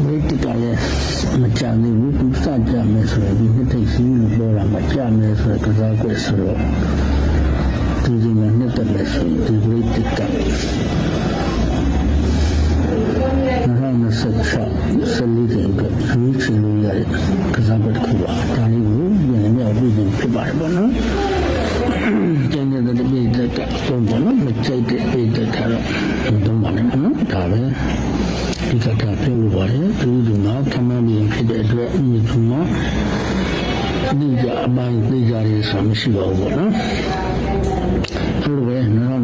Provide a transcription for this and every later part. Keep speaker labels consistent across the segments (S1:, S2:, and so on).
S1: တိကလည်းမကြသေးဘူးသူစကြမယ်ဆိုတော့ဒီနှစ်ထိပ်စီးလို့ပြောတာမကြမယ်ဆိုတော့ကစားကွက်ဆိုတော့ဒီဒီမှာနှစ်သက်လက်ရှိဒီဝိတိက2026 14ကျင်းအတွက်ရွေးချယ်လို့ရတဲ့ကစားကွက်တစ်ခုပါဒါလေးကိုပြန်မြောက်ပြီးဖြစ်ပါတယ်ပေါ့နော်ကျန်တဲ့ပြည်သက်ကပုံပေါ်နော်မကြိုက်တဲ့ပြည်သက်ကတော့မသုံးပါနဲ့နော်ဒါပဲဒီကတာပြောလို့ပါတယ်ဒီမှာခမန်းပြီးဖြစ်တဲ့အတွက်ဒီမှာအဓိကအပိုင်းသိကြရဆိုမရှိပါဘူးပေါ့နော်အဲ့လိုပဲ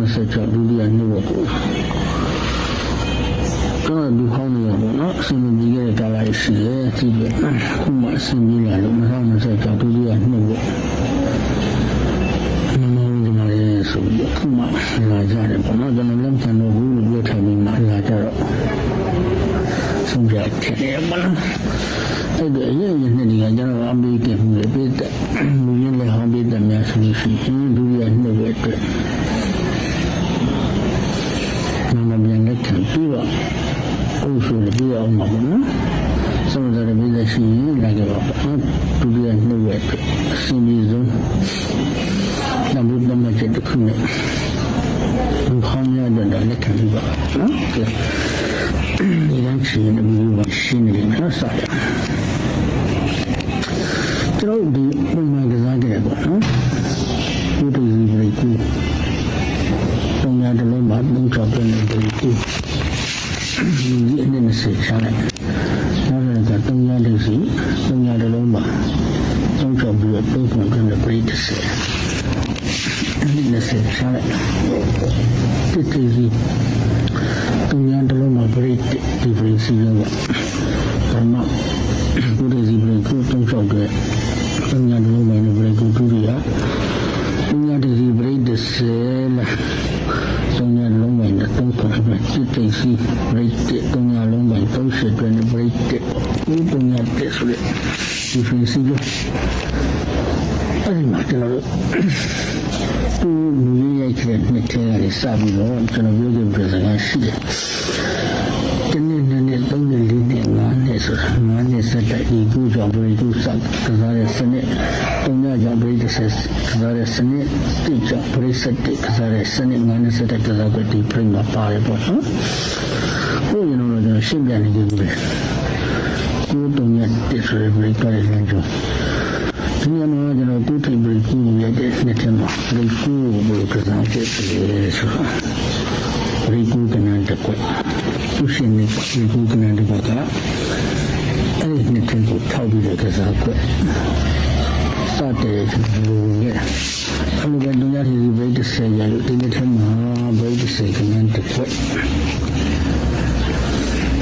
S1: 2026ဒုတိယနှစ်ပေါ့ကျွန်တော်ဒီဟောင်းနေရပေါ့နော်အစီအမံကြီးရဲ့ကာလရှိရဲ့ဒီပဲခုမှအစီအမံလာလို့2026ဒုတိယနှစ်ပေါ့ဆိုပြီးခုမှလာကြတယ်ပေါ့နော်ကျွန်တော်လက်ခံတော့ဘူးလို့ပြောထားပြီးမှလာကြတော့ဆုံးဖြတ်ခဲ့တယ်ပေါ့နော်အဲ့ဒါအရင်နှစ်ဒီကကျွန်တော်အမေရိကန်မှုတွေပြည်သက်လူရင်းလည်းဟောင်းပြည်သက်များဆိုလို့ရှိရင်ဒုတိယနှစ်ပဲအတွက်မမပြန်လက်ခံပြီးတော့အုပ်စုလည်းပြီးအောင်ပါပေါ့နော်ဆုံးဖြတ်တဲ့ပြည်သက်ရှိရင်လာကြပါပေါ့ဒုတိယနှစ်ပဲအတွက်အစီအမံဆုံး那不那么这个可能，好样的来看这个啊，这一旦吃那没有往心里面啥呀？这老的我们给啥给吧啊？有的是不来顾，东家的老板农场的那不来顾，一年的事下来，然后那个东家的是东家的老板，农场不要都从这那不来的事。นี่สิใช่ไหมที่ที่ตรงนี้ตลอดมาบริษัทที่บริษัทยังว่าแต่มาบริษัทบริษัทต้องชอบด้วยตรงนี้ตลอดมาในบริษัททุเรียตรงนี้ที่บริษัทเสร็จตรงนี้ตลอดมาในต้องคนแบบที่ที่บริษัทตรงนี้ตลอดมาต้องเสร็จด้วยในบริษัทนี่ตรงนี้ที่สุดที่บริษัทอะไรมาตลอดသူလူရင်းရိုက်ခဲ့တဲ့နှစ်ထဲကနေစပြီးတော့ကျွန်တော်ပြောခဲ့ပြစကားရှိတယ်။ဒီနေ့နဲ့3နှစ်4နှစ်5နှစ်ဆိုတာ5နှစ်ဆက်တိုက်ဒီကူကြောင့်ပြည်သူစကစားတဲ့စနစ်3ညကြောင့်ပြည်သူဆက်ကစားတဲ့စနစ်တိကြောင့်ပြည်သက်ကစားတဲ့စနစ်5နှစ်ဆက်တိုက်ကစားတဲ့ဒီပြိမှာပါတယ်ပေါ့နော်။ကိုယ်ရင်တော့ကျွန်တော်ရှင်းပြနေကြတယ်။ကိုယ်3ညတစ်ဆိုရပြည်ကလည်းလမ်းကြောဒီနေ့မှာကျွန်တော်ကိုယ်ထိပ်ပြီးကူရတဲ့နှစ်ထဲမှာဒီကူဘယ်လိုကစားခဲ့လဲဆိုတာဒီကူကနန်းတစ်ခွက်သူရှင်နေဒီကူကနန်းတစ်ခွက်ကအဲ့ဒီနှစ်ထဲကိုထောက်ပြီးတဲ့ကစားခွက်စတဲ့လူငယ်အလိုပဲဒုညတီဘိတ်ဆယ်ရလို့ဒီနှစ်ထဲမှာဘိတ်ဆယ်ကနန်းတစ်ခွက်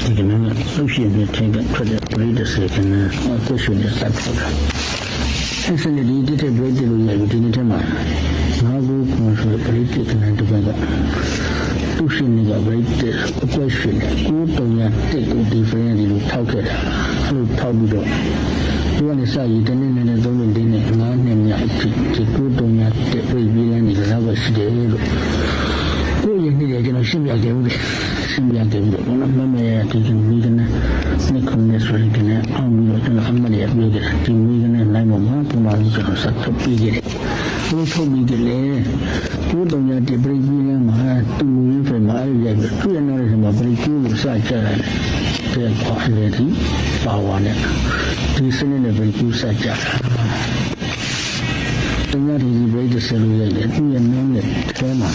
S1: ဒီကနန်းသူရှင်နေထိုင်တဲ့ထွက်တဲ့ဘိတ်ဆယ်ကနန်းကိုရှင်နေစပ်ထောက်တာအဲ့စနေဒီတဲ့ဘိတ်တွေလို့ရပြီဒီနေ့ထဲမှာငါးခုခွန်ဆိုတဲ့ဘိတ်ကနန်းတစ်ခွက်ကသူရှင်နေကဘိတ်အကွက်ရှင်နေကိုတုံရတက်ကိုဒီဖရင်းဒီလိုထောက်ခဲ့တာအဲ့လိုထောက်ပြီးတော့ဒီကနေစရည်တနေ့နဲ့3နှစ်4နှစ်5နှစ်မြောက်ဒီကိုတုံရတက်ပြပြီးတဲ့ဒီကစားပဲရှိတယ်လို့ကိုရင်းနေတယ်ကျွန်တော်ရှင်းပြခဲ့ဦးတယ်ရှင်းပြခဲ့ပြီးတော့ဘာမှမရဒီမိကနဲ့နှစ်ခုနဲ့ဆိုရင်လည်းအောင်ပြီးတော့ကျွန်တော်အမှတ်ရပြခဲ့တယ်ဒီမိကနဲ့နိုင်မှာပုံမှန်ကျွန်တော်ဆက်ထုတ်ပြီးခဲ့တယ်ဘယ်ထုတ်ပြီးကြလဲကိုတုံရတက်ပြပြီးတဲ့မှာသူ့ရင်းဖယ်မှာအဲ့ဒီသူ့ရနေတယ်မှာပြပြီးကိုစကြတယ်တဲ့ခွာလေဒီပါဝါနဲ့ဒီစနစ်နဲ့ပြပြီးစကြတာတကယ်ဒီဘိတ်ဆယ်လို့ရတယ်သူ့ရနေနဲ့ထဲမှာ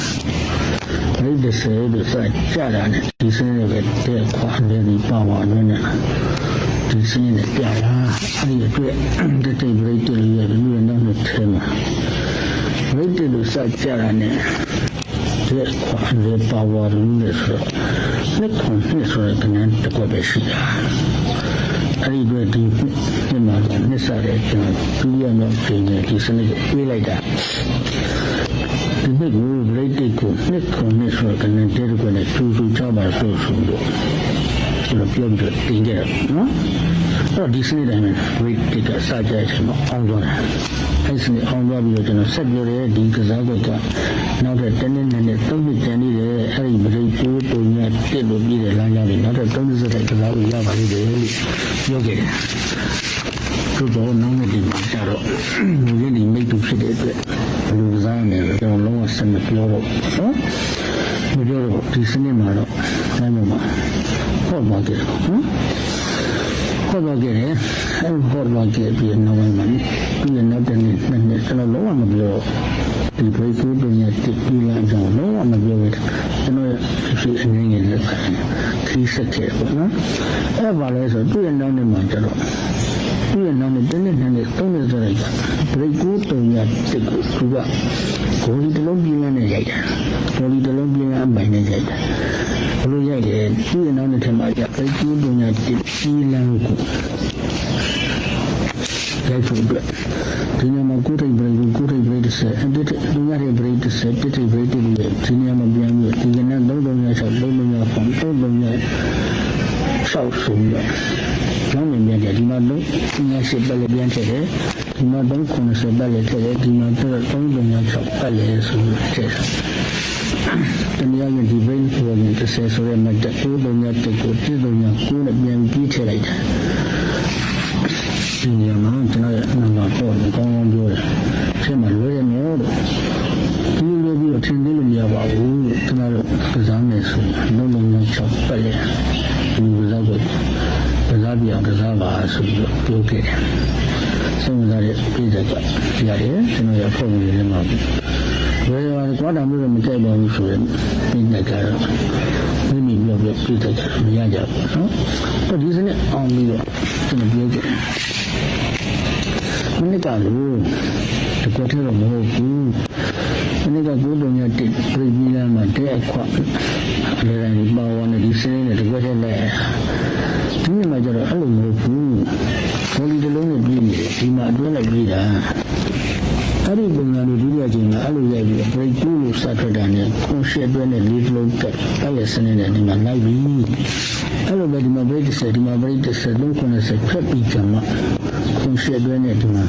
S1: ဘိတ်ဆယ်လို့စကြတာနဲ့ဒီစနစ်နဲ့ပဲတဲ့ခွာလေဒီပါဝါနဲ့ဒီစနစ်နဲ့ပြလာအဲ့ဒီအတွက်တဲ့ဘိတ်လို့ရတယ်သူ့ရနေနဲ့ထဲမှာဘိတ်လို့စကြတာနဲ့တဲ့ခွာလေပါဝါနဲ့ဆိုနှစ်ခုနှစ်ဆိုတဲ့ကနေတစ်ခွက်ပဲရှိတာအဲ့ဒီအတွက်ဒီနှစ်မှာနှစ်စားတဲ့ကျွန်တော်ဒုတိယမြောက်ချိန်နဲ့ဒီစနစ်ကိုပြေးလိုက်တာဒီနှစ်ကိုဘရိတ်တစ်ကိုနှစ်ခုနှစ်ဆိုတဲ့ကနေတဲ့တစ်ခွက်နဲ့ကျူးချပါဆိုဆိုတော့ကျွန်တော်ပြောပြီးတော့တင်ကြတယ်နော်အဲ့တော့ဒီစနစ်တိုင်းမှာဘရိတ်တစ်ကစကြတဲ့အချိန်မှာအောင်သွားတယ်အဲ့ဒီအောင်သွားပြီးတော့ကျွန်တော်ဆက်ပြောတဲ့ဒီကစားကွက်က နောက်ထပ်တနည်းနဲ့သုံးနှစ်ကျန်နေတယ်အဲ့ဒီပရိကူတုံညတက်လို့ပြီးတဲ့လမ်းကြောင်းတွေနောက်ထပ်30စက်တိုက်ကစားလို့ရပါလိမ့်တယ်လို့ပြောခဲ့တယ်သို့တော့နောက်နေ့ဒီမှာကျတော့လူကြီးဒီမိတ်တူဖြစ်တဲ့အတွက်လူကစားနေတယ်ကျွန်တော်လုံးဝဆက်မပြောတော့နော်မပြောတော့ဒီစနစ်မှာတော့နိုင်မှာဟောပါကြတယ်နော်ဟောပါကြတယ်အဲ့ဟောပါကြပြီးနောက်ပိုင်းမှာဒီနောက်တဲ့နေ့ကျွန်တော်လုံးဝမပြောဒီဘရိတ်ကူးတုံညတက်ပြီးလာကြအောင်လုံးဝမပြောဘူးကျွန်တော်ဒီအနေနဲ့လည်းခီးဆက်ခဲ့ပေါ့နော်အဲ့ဘာလဲဆိုသူ့ရဲ့နောက်နေ့မှာကျတော့သူ့ရဲ့နောက်နေ့တနေ့နဲ့သုံးနေ့ဆိုလိုက်ဘရိတ်ကူးတုံညတက်ကိုသူကဂိုလီတစ်လုံးပြင်းနဲ့ရိုက်တာဂိုလီတစ်လုံးပြင်းအပိုင်နဲ့ရိုက်တာဘလို့ရိုက်တယ်သူ့ရဲ့နောက်နေ့ထဲမှာကျဘရိတ်ကူးတုံညတက်ပြီးလာကိုရိုက်ဖို့အတွက်ဒီနေ့မှာကိုယ်ထိပ်ပရိတ်တစ်ဆက်အဲ့ဒီလူရတဲ့ပရိတ်တစ်ဆက်တစ်ထိပ်ပရိတ်တွေဒီနေ့မှာပြန်ပြီးဒီကနေ့336ဖောင်336ဆိုပြီးတော့ကျောင်းနေပြန်တယ်ဒီမှာ398ပတ်လည်းပြန်ထည့်တယ်ဒီမှာ390ပတ်လည်းထည့်တယ်ဒီမှာ336ပတ်လည်းဆိုပြီးထည့်တယ်တနည်းအားဖြင့်ဒီဘိန်းဆိုရင်30ဆိုရဲမှာ336ကို339နဲ့ပြန်ပြီးထည့်လိုက်တယ်ဒီနေရာမှာကျွန်တော်ရဲ့အနာဂတ်ပေါ်ကောင်းကောင်းပြောတယ်။ဆက်မှာလွယ်ရမယ်လို့ဒီလိုပြီးတော့ထင်သေးလို့မရပါဘူးလို့ကျွန်တော်တို့ကစားမယ်ဆိုရင်လုံးလုံး6ပတ်လေဒီကစားကိုကစားပြအောင်ကစားပါဆိုပြီးတော့ပြောခဲ့တယ်။ဆုံးစားတဲ့ပြည်သက်ကရတယ်ကျွန်တော်ရဲ့ပုံစံလေးမှာဘယ်လိုကွာတာမျိုးမကြိုက်ပါဘူးဆိုရင်ပြည်သက်ကတော့မိမိပြောပြပြည်သက်ကတော့မရကြဘူးနော်။တော့ဒီစနစ်အောင်ပြီးတော့ကျွန်တော်ပြောခဲ့မနေ့ကလို့ဒီကွက်ထဲတော့မဟုတ်ဘူးမနေ့ကကိုယ်တုံညတက်ပြည်ပြည်လာမှာတဲ့အခွက်အလဲတိုင်းပါဝါနဲ့ဒီစင်းနဲ့ဒီကွက်ထဲလဲဒီနေ့မှကျတော့အဲ့လိုမဟုတ်ဘူးဘောလီတစ်လုံးနဲ့ပြည်နေဒီမှာအတွင်းလိုက်ပြည်တာအဲ့ဒီပုံစံလိုဒုတိယချိန်မှာအဲ့လိုရိုက်ပြီး break 2လို့စထွက်တာနဲ့ခွန်ရှစ်အတွင်းနဲ့လေးလုံးကတ်အဲ့ရစနေနဲ့ဒီမှာလိုက်ပြီးအဲ့လိုပဲဒီမှာ break 10ဒီမှာ break 10 390ဖက်ပြီးကြမှာခွန်ရှစ်အတွင်းနဲ့ဒီမှာ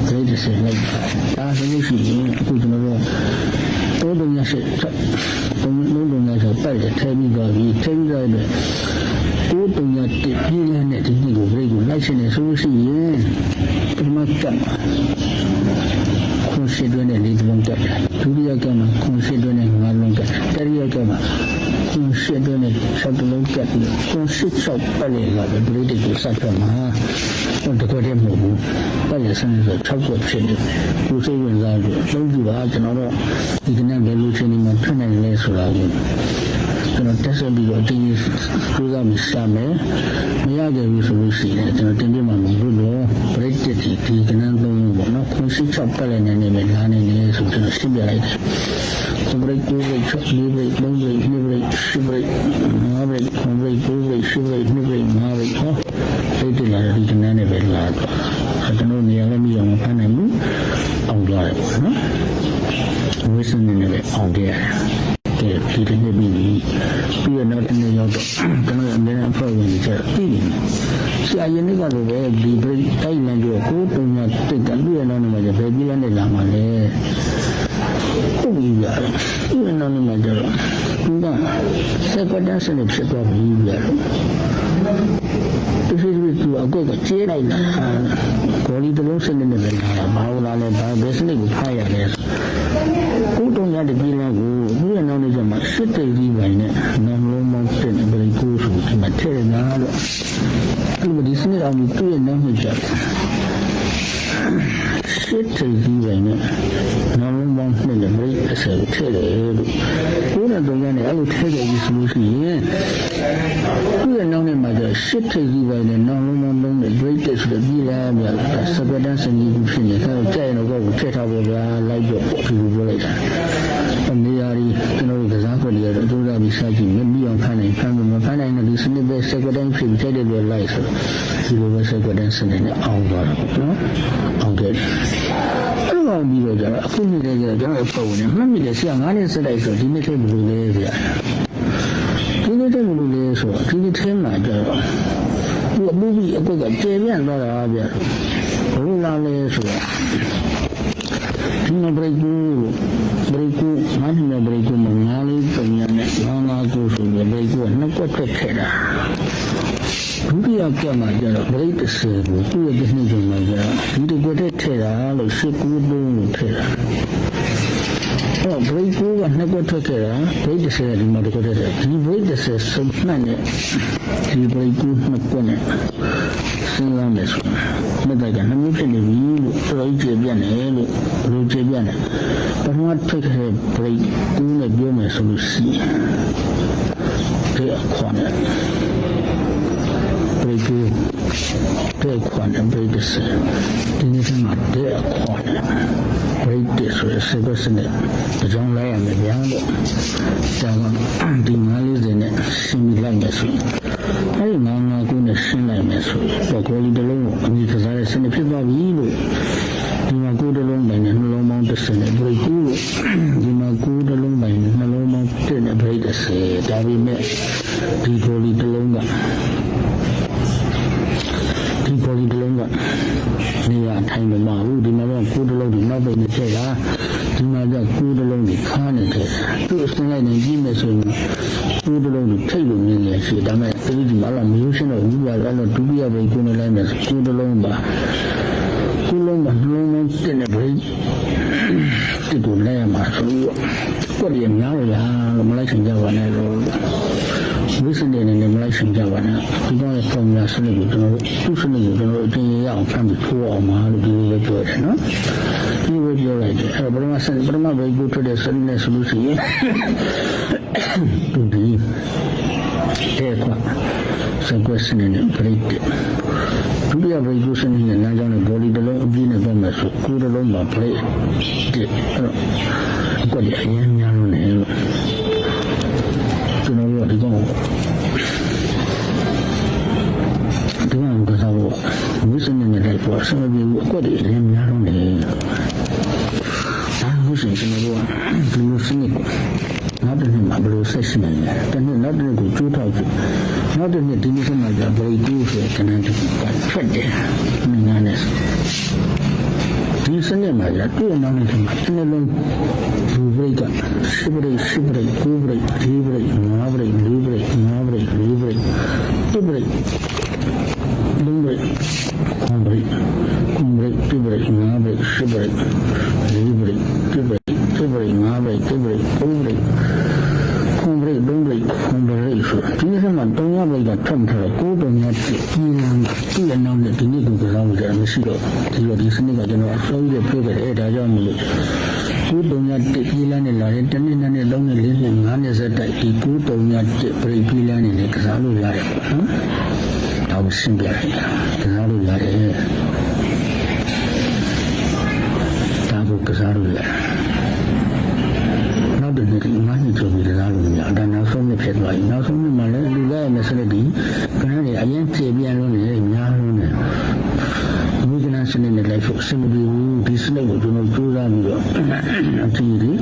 S1: break 10လိုက်ဒါဆိုလို့ရှိရင်အခုကျွန်တော်တို့338ပတ်တယ်ထဲပြီးသွားပြီထဲပြီးသွားတဲ့ကိုယ်တုံရတက်ပြည်လနဲ့ဒီနေ့ကို break ကိုလိုက်ရှင်နေဆိုလို့ရှိရင်ဒီမှာကတ်ခွန်ရှစ်တွင်းနဲ့၄လုံးတက်တယ်ဒုတိယကမှာခွန်ရှစ်တွင်းနဲ့၅လုံးတက်တယ်တတိယကမှာခွန်ရှစ်တွင်းနဲ့၆လုံးတက်ပြီးခွန်ရှစ်၆ပတ်လေကပဲပရိသတ်ကိုစထွက်မှာတကွက်တည်းမဟုတ်ဘူးပတ်လေဆန်းဆို6ကွက်ဖြစ်နေကိုစိတ်ဝင်စားလို့လုံးကြည့်ပါကျွန်တော်တို့ဒီကနေ့ဘယ်လိုချင်းနေမှထွက်နိုင်လဲဆိုတာကိုကျွန်တော်တက်ဆက်ပြီးတော့တင်းကြီးစူးစမ်းပြီးရှာမယ်မရကြဘူးဆိုလို့ရှိရင်ကျွန်တော်တင်ပြမှာမဟုတ်လို့ပရိသတ်ဒီကနေ့သုံးလို့ပေါ့နော်ခွန်ရှစ်6ပတ်လေနေနေပဲလာနေနေဆိုကျွန်တော်ရှင်းပြလိုက်တယ်ဘရိတ်2ဘရိတ်6 4ဘရိတ်3ဘရိတ်2ဘရိတ်10ဘရိတ်5ဘရိတ်9ဘရိတ်2ဘရိတ်10ဘရိတ်2ဘရိတ်5ဘရိတ်ဟောစိတ်တလာတဲ့ဒီကနေ့နဲ့ပဲလာတော့ကျွန်တော်နေရာလည်းမရအောင်ဖမ်းနိုင်ဘူးအောင်ကြရတယ်ပေါ့နော်ဝိစင်းနေနဲ့အောင်ကြရတယ်ဒီတနေ့ပြီးပြီးတော့နောက်တစ်နေ့ရောက်တော့ကျွန်တော်အမြဲတမ်းအဖွဲ့ဝင်တွေချက်ပြီးနေဆရာရင်တွေကလည်းပဲဒီဘရိတ်တိုင်းလမ်းကျော်ကိုတုံညာတိတ်ကပြီးရတော့နေမှာဘယ်ပြီးလဲနေလာမှာလဲဟုတ်ပြီဗျာဒီနောက်နေ့မှာကျတော့သူကစက်ကွက်တန်းစနစ်ဖြစ်သွားပြီဗျာဒီလိုသူအကွက်ကကျဲလိုက်တာဂေါ်လီတစ်လုံးစနစ်နဲ့ပဲလာတာဘာလို့လာလဲဘာဘယ်စနစ်ကိုဖားရလဲကိုတုံညာတပြည်လားကိုသူ့ရဲ့နောက်နေ့ကျမှရှစ်တိတ်ကြီးပိုင်းနဲ့နမ်လုံးမောင်းတဲ့ဘရိတ်ကိုဆိုဒီမှာထည့်နေတာတော့အဲ့လိုဒီစနစ်အောင်သူ့ရဲ့နောက်နေ့ကျရှစ်တိတ်ကြီးပိုင်းနဲ့နမ်လုံးမောင်းတဲ့ဘရိတ်အစထည့်တယ်လို့ကိုယ်နဲ့တုံညာနဲ့အဲ့လိုထည့်ကြပြီးဆိုလို့ရှိရင်သူ့ရဲ့နောက်နေ့မှာကျရှစ်တိတ်ကြီးပိုင်းနဲ့နမ်လုံးမောင်းတဲ့ဘရိတ်ဆိုတဲ့ပြည်လားဗျာစပက်တန်းစနစ်ကြီးဖြစ်နေတယ်ကြိုက်ရင်တော့ကိုထည့်ထားဖို့ဗျာလိုက်တော့ဒီလိုပြောလိုက်တာနေရာကြီးကျွန်တော်တို့ကစားခွက်တွေကတော့အကျိုးစားပြီးစားကြည့်မြည်အောင်ဖမ်းနိုင်ဖမ်းလို့မဖမ်းနိုင်တဲ့ဒီစနစ်ပဲစက်ကွက်တိုင်းဖြစ်ပြီးတဲ့လိုလိုက်ဆိုဒီလိုပဲစက်ကွက်တိုင်းစနစ်နဲ့အောင်သွားတာပေါ့နော်အောင်ခဲ့တယ်အဲ့လိုပြီးတော့ကျတော့အခုနေ့တည်းကျတော့ကျွန်တော်ပုံနေမှတ်မိတယ်ဆရာ9နှစ်စက်တိုက်ဆိုဒီနေ့ထိဘယ်လိုလဲဗျာဒီနေ့ထိဘယ်လိုလဲဆိုဒီနေ့ထဲမှာကျတော့ဒီအမှုကြီးအကွက်ကကျေပြန့်သွားတာဗျာဘယ်လိုလာလဲဆိုတော့ဒီနေ့ဘရိတ် break, money break, Mangali, Nana goes to the break, no quarter. Ruby Akama, break the same, do a business of my girl. You did get a terror, or ship would do terror. Oh, break over and never took it, break the same in Mother. You break the same, money. You break good, not one. Sing on this one. But I can move in the view, Rojabian, Rojabian. But what took a break, do a business of sea. They are corner. Break one and break the same. Things are not there, corner. Break this way, second the John Lay and the young Down the Malis in it, similar message. I am not going to send a message, but calling the law, because I send a people of evil. You might go along by the low mountain and break you. You might go along by the low mountain and break the same. That we met. People eat the longer. People eat the longer. They are time of my wood, in my own good along the mother in the chair. You might just good along the carnage. Two stand and genius good along the table in the shit. I might read my musician or you are allowed to be a regular line good along by. Good along the mountain and break. It will lay a master. What do you mean? Malaysian Java. Recently in the Malaysian Javana, we don't have from the Senegal, two Senegal, the young family, two or more, do the good, no? You will be right. But I said, but I'm not very good to the sudden solution to be aircraft. Some question in it, great. To be a very good in the Najan body, the long being a bomber, so good along my play. Got the young hill. To know what to go. The one goes out, listening to that for some of you, got it in your own head. I'm listening to the one, to you sing it. Not in my blue session, then not in a good two talk. Not in the division of the very good, can I try it? I mean, honest. Listen to my two announcements in a long break up. Shivery, Kubrick, Libre, Maverick, Lumbrick, Kumbrick, Tibrick, Maverick, Shivery, Libre, Tibrick, Maverick, Kumbrick, Lumbrick, Kumbrick. These are not don't have like a term for a good or not. You know that the nigga was always a mosquito. You are listening, I don't know, so you put it at a young good don't not take Pilan and Latin and a long living man is a type. Good don't not break Pilan in a Casalu Lare. I was simply Casalu Lare. Tabu Casalu Lare. Not the little money to be the Lalu. Then now so much advice. Now so many Malay do that necessarily. Can I ain't say be alone in Yarun? We can answer in the life of somebody this level to know to Ramiro. Actually,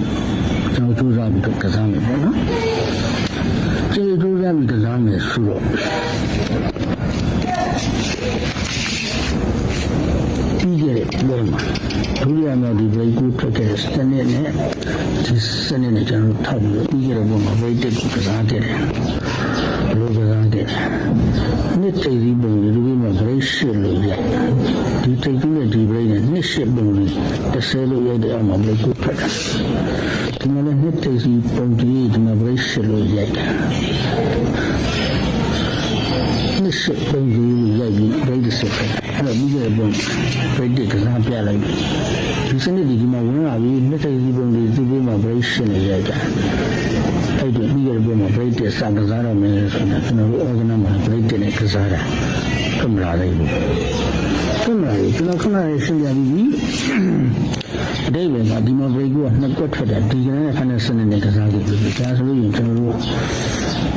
S1: no to Ram to Kazami. Say to Ram Kazami is sure. You get it, Burma. Truly, I'm not very good to get a standing in it. This sending a general top. You get a woman waited because I get it. Let's say the bone, you will be very silly. You take the brain and this ship bone, the sailor of the arm of the good purpose. The man who takes you from the eat my very silly. This ship bone, you will be very silly. And a bigger bone, very dick as I'm telling you. You send it to my one, I will let you bone to be my very silly. I do bigger bone of great Sagazara means and organ great in a Kazara. Come Radi. Come Radi, David, I did not very good, not good for that. Do you know a son in the Kazaki? Because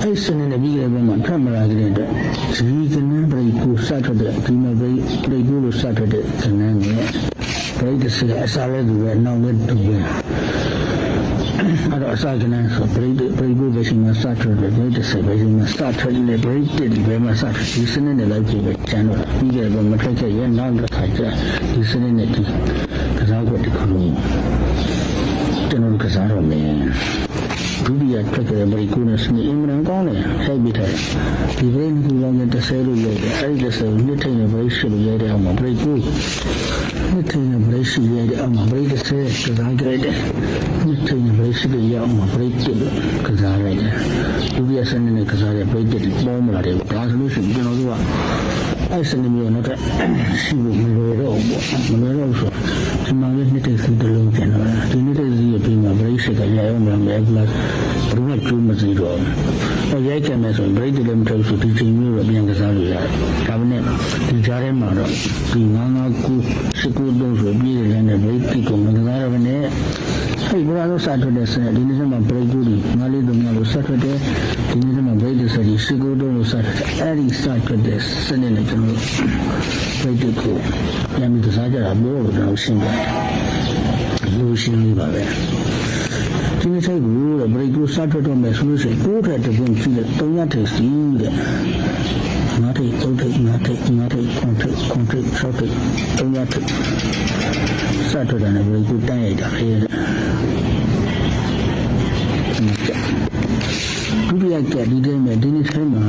S1: I send in a bigger woman, Kamara Grader. So you can break good Saturday, Kima break good Saturday, and then break the say, as I read, we are now going to be. I saw an answer, very good vision, my starter, the greatest vision, my starter, the very did very much. Listen in the life of the channel. We get a matrix, and now the Kaja, listen in it, because I got the crew. ကျွန်တော်ကစားတော့မယ်ဒုတိယထွက်ကြတဲ့ဘရိတ်ကိုနဲ့စနေအင်္ဂလန်ကောင်းတယ်စိုက်ပြီးထားတယ်ဒီဘရိတ်ကူလောင်းနဲ့30လို့ရိုက်တယ်အဲ့ဒီ30ကိုနှစ်ထိန်နဲ့ဘရိတ်ရှိလို့ရိုက်တဲ့အောင်မှာဘရိတ်ကိုနှစ်ထိန်နဲ့ဘရိတ်ရှိရိုက်တဲ့အောင်မှာဘရိတ်30ကစားကြတယ်နှစ်ထိန်နဲ့ဘရိတ်ရှိလို့ရအောင်မှာဘရိတ်1ကစားလိုက်တယ်ဒုတိယစနေနဲ့ကစားတဲ့ဘရိတ်1ပေါ်မလာတယ်ဒါဆိုလို့ရှိရင်ကျွန်တော်တို့ကအဲ့စနေမျိုးနဲ့ရှိလို့မလွယ်တော့ဘူးမလွယ်တော့ဆိုဒီမှာလည်းနှစ်ထိန်စီတလုံးကျန်တော့ဒီနှစ်ထိန်စီရဲ့ပြီးမှာဘရိတ်ရှိကရအောင်မှာပဲဘယ်လိုကျိုးမစီတော့ရိုက်ကြမယ်ဆိုရင်ဘရိတ်တွေလည်းမထုတ်ဆိုဒီချိန်မျိုးတော့ပြန်ကစားလို့ရတယ်ဒါပေမဲ့ဒီကြားထဲမှာတော့ဒီ999လုံးဆိုပြီးတယ်လည်းဘရိတ်တိကိုမကစားရဘဲနဲ့အဲ့ဒီဘာလို့စထွက်တဲ့စနေဒီနေ့မှဘရိတ်ကို9-3လို့စထွက်တယ်ဒီနေ့မှဘရိတ်တွေဆိုဒီ19လုံးလို့စထွက်တယ်အဲ့ဒီစထွက်တဲ့စနေနဲ့ကျွန်တော်ဘရိတ်ကိုပြန်ပြီးကစားကြတာဘို့လို့ကျွန်တော်ရှင်းပါတယ်လူရှင်းလေးပါပဲဒီနေ့ဆိုင်ကိုဘရိတ်ကိုစထွက်တော့မယ်ဆိုလို့ရှိရင်ကိုယ်ထက်တပွင့်ကြည့်တဲ့300ထိပ်စီးတဲ့9ထိပ်3ထိပ်9ထိပ်9ထိပ်9ထိပ်9ထိပ်6ထိပ်300ထိပ်စထွက်တယ်ဘရိတ်ကိုတန်းရိုက်တာလေဒုတိယကဒီတိုင်းမှာဒီနေ့ဆိုင်မှာ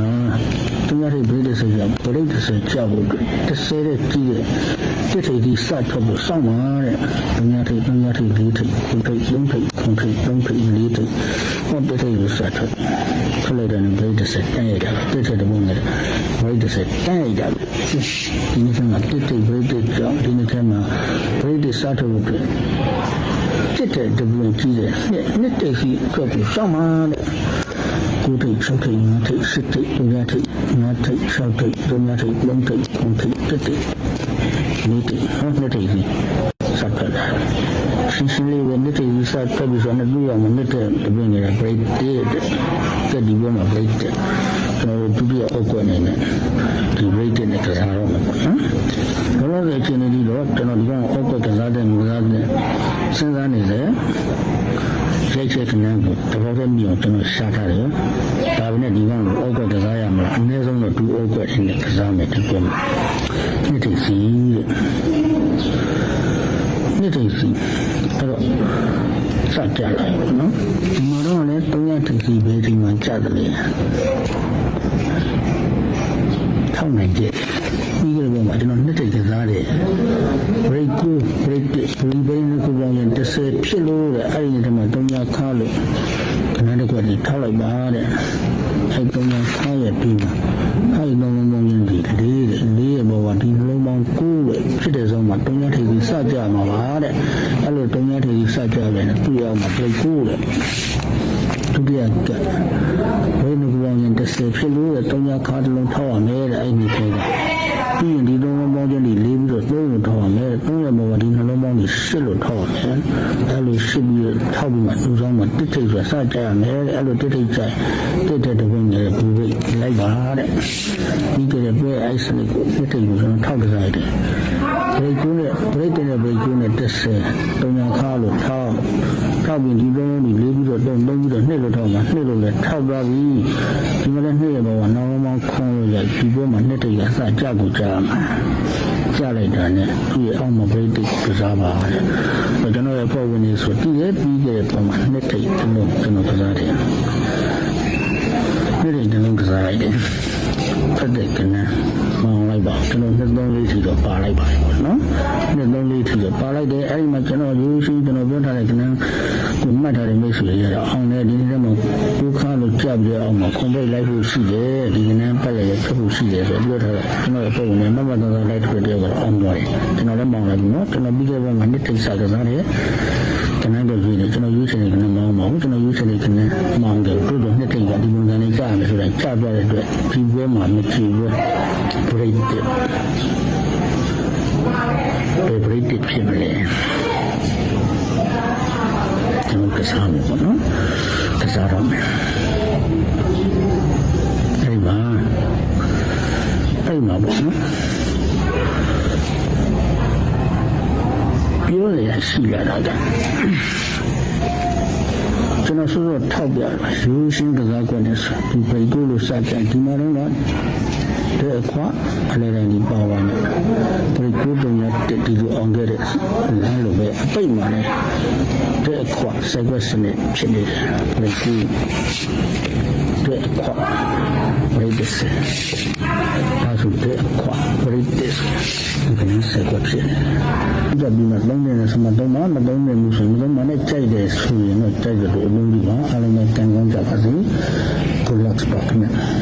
S1: 300ထိပ်ဘရိတ်ဆိုရဘရိတ်ဆိုကြောက်ဖို့30တဲ့ကြည့်တဲ့တစ်ထိပ်ဒီစထွက်ဖို့စောင့်ပါတဲ့300ထိပ်4ထိပ်9ထိပ်3ထိပ်9ထိပ်3ထိပ်3ထိပ်4ထိပ်ဟောတစ်ထိပ်ကိုစထွက်ထွက်လိုက်တဲ့ဘရိတ်ဆိုတန်းရိုက်တာတစ်ထိပ်တပုံနဲ့ဘရိတ်ဆိုတန်းရိုက်တာဒီနေ့ဆိုင်မှာတစ်ထိပ်ဘရိတ်ကြောင့်ဒီနေ့ဆိုင်မှာဘရိတ်စထွက်ဖို့တစ်တဲ့တပွင့်ကြည့်တဲ့နှစ်တိတ်စီထွက်ဖို့စောင့်ပါတဲ့9ထိပ်6ထိပ်9ထိပ်10ထိပ်3ထိပ်9ထိပ်6ထိပ်3ထိပ်4ထိပ်5ထိပ်1ထိပ်2ထိပ်2ထိပ်စီစပ်ထွက်တာရှင်းလေးပဲ2ထိပ်စပ်ထွက်ပြီးဆိုတော့2ရောက်မှ2တဲ့တပွင့်နေတာ break တဲ့ဒီဘက်မှာ break တဲ့ကျွန်တော်တို့ဒုတိယအုပ်ကွက်နေနဲ့ဒီ break တဲ့နဲ့ကစားတော့မှာပေါ့နော်ဘယ်လိုလဲချင်းနေလို့ကျွန်တော်ဒီကောင်အုပ်ကွက်ကစားတဲ့မစားတဲ့စဉ်းစားနေတယ်ရိုက်ချက်ကနေကိုတဘောတဲ့မြောင်ကျွန်တော်ရှာထားတယ်ဒါပေမဲ့ဒီကောင်ကိုအုပ်ကွက်ကစားရမှာအနည်းဆုံးတော့2အုပ်ကွက်နဲ့ကစားမယ်ဒီကွက်မှာနှစ်ထိပ်စီတဲ့နှစ်ထိပ်စီအဲ့တော့စကြလိုက်နော်ဒီမှာတော့လည်း300ထိပ်စီပဲဒီမှာကြတယ်လေထောက်နိုင်ကြပြီးကြတော့မှကျွန်တော်နှစ်ထိပ်ကစားတယ် break ကို break နဲ့ကိုပေါင်းရင်30ဖြစ်လို့တဲ့အဲ့ဒီတည်းမှာ300ခါလို့ခဏတစ်ခွက်ထောက်လိုက်ပါတဲ့အဲ့300ခါရပြီးမှအဲ့လုံးလုံးပေါင်းရင်ဒီ4ရဲ့ဘောကဒီလုံးပေါင်း9ပဲဖြစ်တဲ့ဆုံးမှာ300ထိပ်ကြီးစကြမှာပါတဲ့အဲ့လို300ထိပ်ကြီးစကြတယ်နဲ့ပြရအောင် break ကိုတဲ့ဒုတိယကဘယ်နှခုပေါင်းရင်30ဖြစ်လို့တဲ့300ခါတလုံးထောက်ရမယ်တဲ့အဲ့ဒီထဲကပြီးရင်ဒီလုံးလုံးပေါင်းချင်းဒီ4ပြီးတော့3လို့ထောက်ရမယ်3ရဲ့ဘောကဒီနှလုံးပေါင်းကြီး10လို့ထောက်ရမယ်အဲ့လို10ပြီးထောက်ပြီးမှလူဆောင်မှာတစ်ထိပ်ဆိုစကြရမယ်အဲ့လိုတစ်ထိပ်ကြိုက်တစ်တဲ့တပွင့်နဲ့ဘူပိတ်လိုက်ပါတဲ့ဒီကလေးပွဲအိုက်စနစ်ကိုတစ်ထိပ်ကိုကျွန်တော်ထောက်ကြရတယ်ဘရိတ်ကူးနဲ့ဘရိတ်တဲ့ဘရိတ်ကူးနဲ့30 300ခါလို့ထောက်ပြီးဒီလုံးလုံးကြီး4ပြီးတော့3ပြီးတော့2လို့ထောက်မှာ2လို့လည်းထောက်သွားပြီဒီမှာလည်း2ရဲ့ဘောကနောက်လုံးပေါင်းခွန်လို့ရဒီပွဲမှာ2ထိပ်ကစကြကိုကြားမှာကြားလိုက်တာနဲ့သူ့ရဲ့အောက်မှာဘရိတ်ကစားပါတယ်ကျွန်တော်ရဲ့ပုံဝင်နေဆိုတည်ရဲ့ပြီးခဲ့တဲ့ပုံမှာ2ထိပ်တလုံးကျွန်တော်ကစားတယ်2ထိပ်တလုံးကစားလိုက်တယ်ဖက်တဲ့ကနန်းမောင်းလိုက်ပါကျွန်တော်2-3-4ထီတော့ပါလိုက်ပါတယ်ပေါ့နော်2-3-4ထီတော့ပါလိုက်တယ်အဲ့ဒီမှာကျွန်တော်ရိုးရှိကျွန်တော်ပြောထားတဲ့ကနန်းကိုမှတ်ထားတဲ့မိတ်ဆွေရတော့အောင်တယ်ဒီနေ့မှကိုခါလို့ကြပ်ပြအောင်မှာခွန်ပိတ်လိုက်ဖို့ရှိတယ်ဒီကနန်းပတ်လည်းထွက်ဖို့ရှိတယ်ဆိုပြောထားတယ်ကျွန်တော်ပုံနဲ့မှတ်မှတ်သားသားလိုက်ထွက်တယ်ကတော့အောင်သွားတယ်ကျွန်တော်လည်းမောင်းလိုက်ပြီနော်ကျွန်တော်ပြီးခဲ့တဲ့ဘက်မှာ2ထိပ်စားကြတယ်ကနန်းတော့ရေးတယ်ကျွန်တော်ရွေးချယ်တဲ့ကနန်းမောင်းမဟုတ်ကျွန်တော်ရွေးချယ်တဲ့ကနန်းမောင်းတယ်တို့တော့2ထိပ်ကဒီပုံစံလေးကြားမယ်ဆိုတော့ကြားပြတဲ့အတွက်ဒီဘက်မှာမကြည့်ဘူးbreak ဖြစ်မလဲကျွန်တော်ကစားမယ်ပေါ့နော်ကစားတော့မယ်အဲ့မှာပေါ့နော်ပြောရရှိရတာကကျွန်တော်ဆိုတော့ထောက်ပြရိုးရှင်းကစားကွက်နဲ့ဒီဘိတ်ကိုလို့စကြတယ်ဒီမှာတော့ တဲ့ခွာအလဲတိုင်းဒီပါဝါနဲ့ပြိတ်ကိုတုံရတက်ဒီလိုအောင်ခဲ့တဲ့လမ်းလိုပဲအပိတ်မှလည်းတဲ့ခွာစိုက်ွက်စနစ်ဖြစ်နေတယ်ပြိတ်ကိုတဲ့ခွာပြိတ်တဲ့အဲဆိုတဲ့ခွာပြိတ်တဲ့ဒီစိုက်ွက်ဖြစ်နေတယ်ဒီမှာလုံးနေစမတော့မတုံးနေမှုဆိုရင်မနဲ့ကြိုက်တယ်ဆိုရင်တော့ကြိုက်တယ်လို့အလုံးကြီးပါအားလုံးကကံကောင်းကြပါစေ Good luck, Spock.